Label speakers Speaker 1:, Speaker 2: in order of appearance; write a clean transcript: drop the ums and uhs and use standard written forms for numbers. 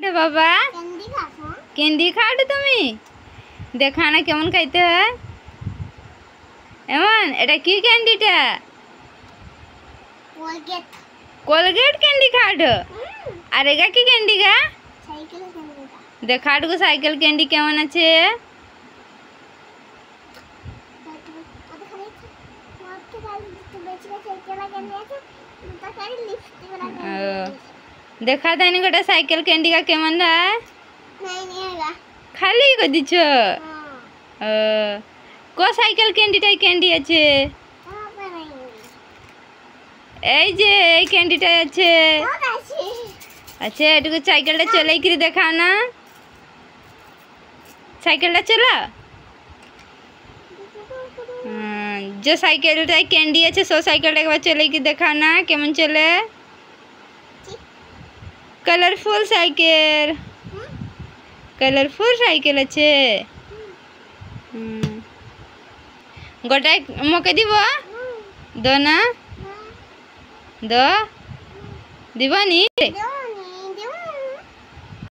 Speaker 1: खाते बाबा कैंडी खाते তুমি দেখা না কেমন খাইতে হয় এমন এটা কি ক্যান্ডিটা कोलगेट कैंडी खाट अरे गा की कैंडी गा देखाट को साइकिल कैंडी केमन আছে देखा था नहीं गोटा साइकिल कैंडी का केमन है नहीं खाली को दिछो को साइकिल कैंडी टाई कैंडी আছে এই যে এই ক্যান্ডিটা আছে আচ্ছা এটুকু সাইকেলটা চলাই করে দেখাও না সাইকেলটা চালাও जो সাইকেলটাই ক্যান্ডি আছে সো সাইকেলটা একবার চলাই করে দেখাও না কেমন চলে कलरफुल সাইকেল আছে গোটাই মকে দিব দো না दो दीवानी